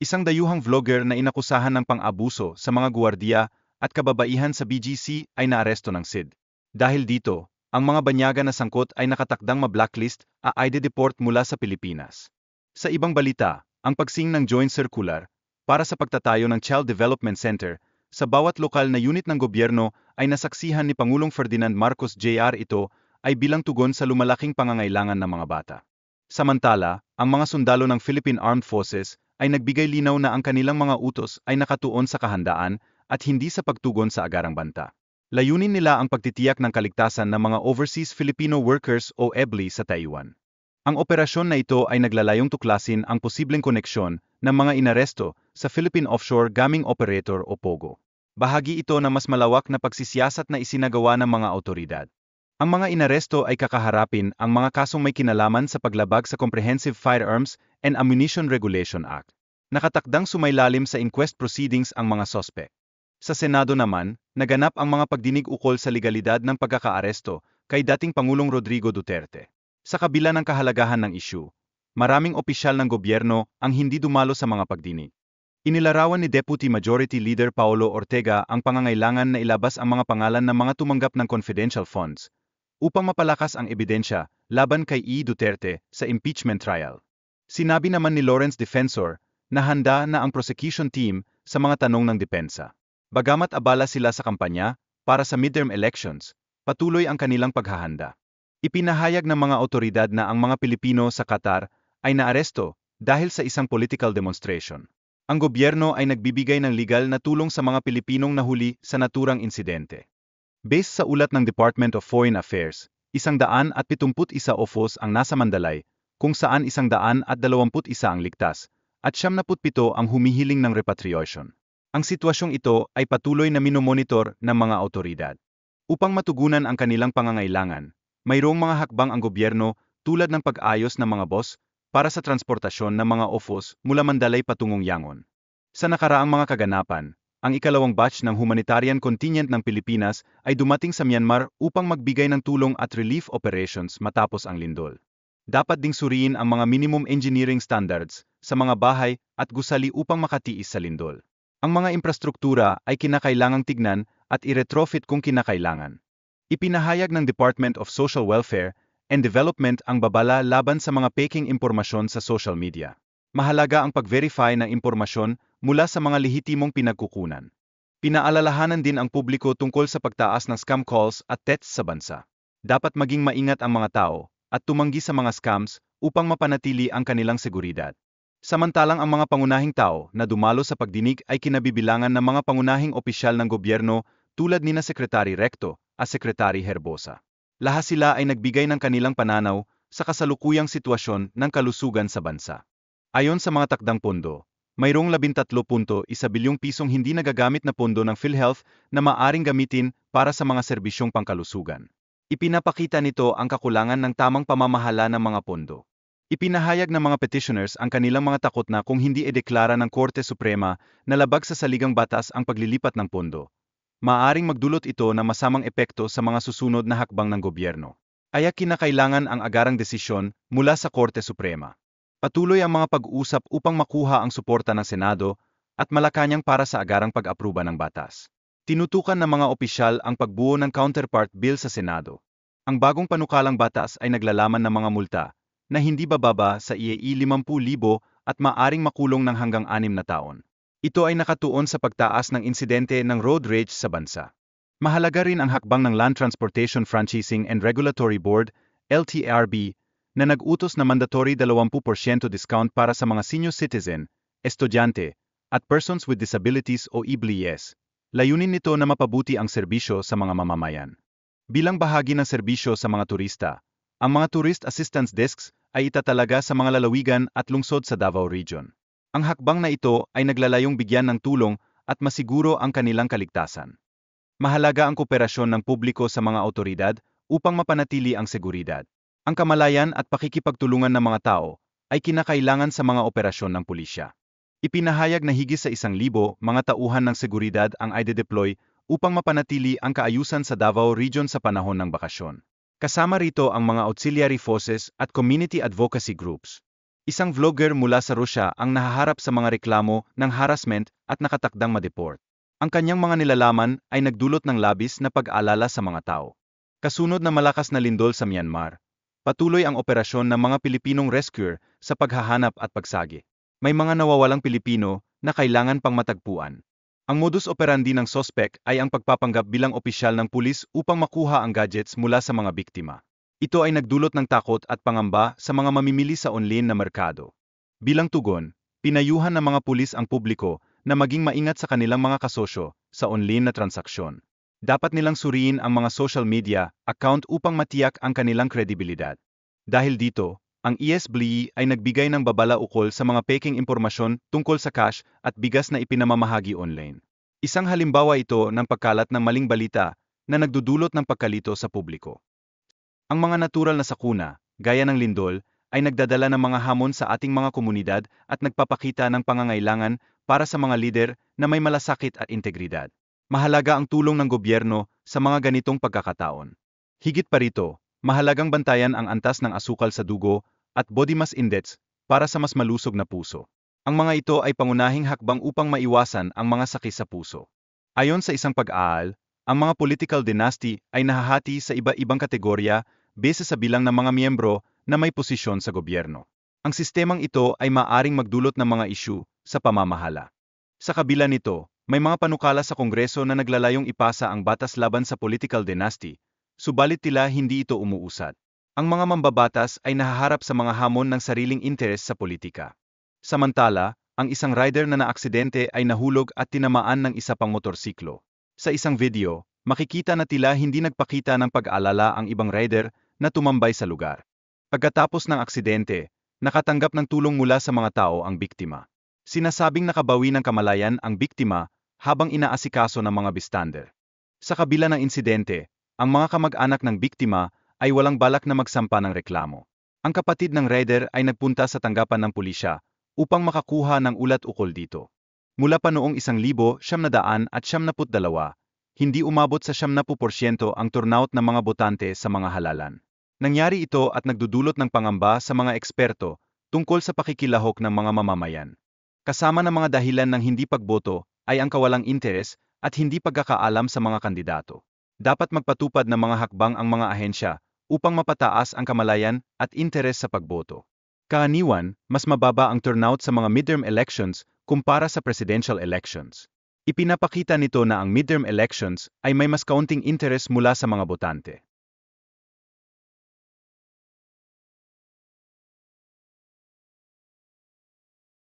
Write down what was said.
Isang dayuhang vlogger na inakusahan ng pang-abuso sa mga guwardiya at kababaihan sa BGC ay naaresto ng SID. Dahil dito, ang mga banyaga na sangkot ay nakatakdang ma-blacklist at i-deport mula sa Pilipinas. Sa ibang balita, ang pagsing ng Joint Circular para sa pagtatayo ng Child Development Center sa bawat lokal na unit ng gobyerno ay nasaksihan ni Pangulong Ferdinand Marcos Jr. Ito ay bilang tugon sa lumalaking pangangailangan ng mga bata. Samantala, ang mga sundalo ng Philippine Armed Forces ay nagbigay linaw na ang kanilang mga utos ay nakatuon sa kahandaan at hindi sa pagtugon sa agarang banta. Layunin nila ang pagtitiyak ng kaligtasan ng mga Overseas Filipino Workers o EBLI sa Taiwan. Ang operasyon na ito ay naglalayong tuklasin ang posibleng koneksyon ng mga inaresto sa Philippine Offshore Gaming Operator o POGO. Bahagi ito ng mas malawak na pagsisiyasat na isinagawa ng mga otoridad. Ang mga inaresto ay kakaharapin ang mga kasong may kinalaman sa paglabag sa Comprehensive Firearms and Ammunition Regulation Act. Nakatakdang sumailalim sa inquest proceedings ang mga sospek. Sa Senado naman, naganap ang mga pagdinig ukol sa legalidad ng pagkakaaresto kay dating Pangulong Rodrigo Duterte. Sa kabila ng kahalagahan ng issue, maraming opisyal ng gobyerno ang hindi dumalo sa mga pagdinig. Inilarawan ni Deputy Majority Leader Paolo Ortega ang pangangailangan na ilabas ang mga pangalan ng mga tumanggap ng confidential funds upang mapalakas ang ebidensya laban kay E. Duterte sa impeachment trial. Sinabi naman ni Lawrence Defensor na handa na ang prosecution team sa mga tanong ng depensa. Bagamat abala sila sa kampanya para sa midterm elections, patuloy ang kanilang paghahanda. Ipinahayag ng mga otoridad na ang mga Pilipino sa Qatar ay naaresto dahil sa isang political demonstration. Ang gobyerno ay nagbibigay ng legal na tulong sa mga Pilipinong nahuli sa naturang insidente. Based sa ulat ng Department of Foreign Affairs, 171 OFOs ang nasa Mandalay, kung saan 121 ang ligtas, at 77 ang humihiling ng repatriation. Ang sitwasyong ito ay patuloy na minomonitor ng mga otoridad. Upang matugunan ang kanilang pangangailangan, mayroong mga hakbang ang gobyerno tulad ng pag-ayos ng mga bus para sa transportasyon ng mga OFOs mula Mandalay patungong Yangon. Sa nakaraang mga kaganapan, ang ikalawang batch ng humanitarian contingent ng Pilipinas ay dumating sa Myanmar upang magbigay ng tulong at relief operations matapos ang lindol. Dapat ding suriin ang mga minimum engineering standards sa mga bahay at gusali upang makatiis sa lindol. Ang mga infrastruktura ay kinakailangang tignan at i-retrofit kung kinakailangan. Ipinahayag ng Department of Social Welfare and Development ang babala laban sa mga peking impormasyon sa social media. Mahalaga ang pag-verify ng impormasyon mula sa mga lehitimong pinagkukunan. Pinaalalahanan din ang publiko tungkol sa pagtaas ng scam calls at texts sa bansa. Dapat maging maingat ang mga tao at tumanggi sa mga scams upang mapanatili ang kanilang seguridad. Samantalang ang mga pangunahing tao na dumalo sa pagdinig ay kinabibilangan ng mga pangunahing opisyal ng gobyerno tulad nina Secretary Recto at Secretary Herbosa. Lahat sila ay nagbigay ng kanilang pananaw sa kasalukuyang sitwasyon ng kalusugan sa bansa. Ayon sa mga takdang pondo, mayroong 13.1 bilyong pisong hindi nagagamit na pondo ng PhilHealth na maaring gamitin para sa mga serbisyong pangkalusugan. Ipinapakita nito ang kakulangan ng tamang pamamahala ng mga pondo. Ipinahayag ng mga petitioners ang kanilang mga takot na kung hindi ideklara ng Korte Suprema na labag sa saligang batas ang paglilipat ng pondo, maaring magdulot ito ng masamang epekto sa mga susunod na hakbang ng gobyerno. Kaya kinakailangan ang agarang desisyon mula sa Korte Suprema. Patuloy ang mga pag-uusap upang makuha ang suporta ng Senado at Malacanang para sa agarang pag-apruba ng batas. Tinutukan ng mga opisyal ang pagbuo ng counterpart bill sa Senado. Ang bagong panukalang batas ay naglalaman ng mga multa na hindi bababa sa IAE 50,000 at maaring makulong ng hanggang 6 na taon. Ito ay nakatuon sa pagtaas ng insidente ng road rage sa bansa. Mahalaga rin ang hakbang ng Land Transportation Franchising and Regulatory Board, LTRB, na nag-utos na mandatory 20% discount para sa mga senior citizen, estudyante, at persons with disabilities o EBLIES. Layunin nito na mapabuti ang serbisyo sa mga mamamayan. Bilang bahagi ng serbisyo sa mga turista, ang mga Tourist Assistance Desks ay itatalaga sa mga lalawigan at lungsod sa Davao Region. Ang hakbang na ito ay naglalayong bigyan ng tulong at masiguro ang kanilang kaligtasan. Mahalaga ang kooperasyon ng publiko sa mga otoridad upang mapanatili ang seguridad. Ang kamalayan at pakikipagtulungan ng mga tao ay kinakailangan sa mga operasyon ng pulisya. Ipinahayag na higit sa 1,000 mga tauhan ng seguridad ang ide-deploy upang mapanatili ang kaayusan sa Davao Region sa panahon ng bakasyon. Kasama rito ang mga auxiliary forces at community advocacy groups. Isang vlogger mula sa Rusya ang nahaharap sa mga reklamo ng harassment at nakatakdang ma-deport. Ang kanyang mga nilalaman ay nagdulot ng labis na pag-alala sa mga tao. Kasunod na malakas na lindol sa Myanmar, patuloy ang operasyon ng mga Pilipinong rescuer sa paghahanap at pagsagi. May mga nawawalang Pilipino na kailangan pang matagpuan. Ang modus operandi ng sospek ay ang pagpapanggap bilang opisyal ng pulis upang makuha ang gadgets mula sa mga biktima. Ito ay nagdulot ng takot at pangamba sa mga mamimili sa online na merkado. Bilang tugon, pinayuhan ng mga pulis ang publiko na maging maingat sa kanilang mga kasosyo sa online na transaksyon. Dapat nilang suriin ang mga social media account upang matiyak ang kanilang kredibilidad. Dahil dito, ang ESBLE ay nagbigay ng babala ukol sa mga peking impormasyon tungkol sa cash at bigas na ipinamamahagi online. Isang halimbawa ito ng pagkalat ng maling balita na nagdudulot ng pagkalito sa publiko. Ang mga natural na sakuna, gaya ng lindol, ay nagdadala ng mga hamon sa ating mga komunidad at nagpapakita ng pangangailangan para sa mga lider na may malasakit at integridad. Mahalaga ang tulong ng gobyerno sa mga ganitong pagkakataon. Higit pa rito, mahalagang bantayan ang antas ng asukal sa dugo at body mass index para sa mas malusog na puso. Ang mga ito ay pangunahing hakbang upang maiwasan ang mga sakit sa puso. Ayon sa isang pag-aaral, ang mga political dynasty ay nahahati sa iba-ibang kategorya base sa bilang ng mga miyembro na may posisyon sa gobyerno. Ang sistemang ito ay maaring magdulot ng mga isyu sa pamamahala. Sa kabila nito, may mga panukala sa Kongreso na naglalayong ipasa ang batas laban sa political dynasty, subalit tila hindi ito umuusad. Ang mga mambabatas ay nahaharap sa mga hamon ng sariling interes sa politika. Samantala, ang isang rider na naaksidente ay nahulog at tinamaan ng isa pang motorsiklo. Sa isang video, makikita na tila hindi nagpakita ng pag-alala ang ibang rider na tumambay sa lugar. Pagkatapos ng aksidente, nakatanggap ng tulong mula sa mga tao ang biktima. Sinasabing nakabawi ng kamalayan ang biktima habang inaasikaso ng mga bystander. Sa kabila ng insidente, ang mga kamag-anak ng biktima ay walang balak na magsampa ng reklamo. Ang kapatid ng rider ay nagpunta sa tanggapan ng pulisya upang makakuha ng ulat ukol dito. Mula pa noong 1972, hindi umabot sa 70% ang turnout ng mga botante sa mga halalan. Nangyari ito at nagdudulot ng pangamba sa mga eksperto tungkol sa pakikilahok ng mga mamamayan. Kasama ng mga dahilan ng hindi pagboto ay ang kawalang interes at hindi pagkakaalam sa mga kandidato. Dapat magpatupad ng mga hakbang ang mga ahensya upang mapataas ang kamalayan at interes sa pagboto. Kaaniwan, mas mababa ang turnout sa mga midterm elections kumpara sa presidential elections. Ipinapakita nito na ang midterm elections ay may mas kaunting interes mula sa mga botante.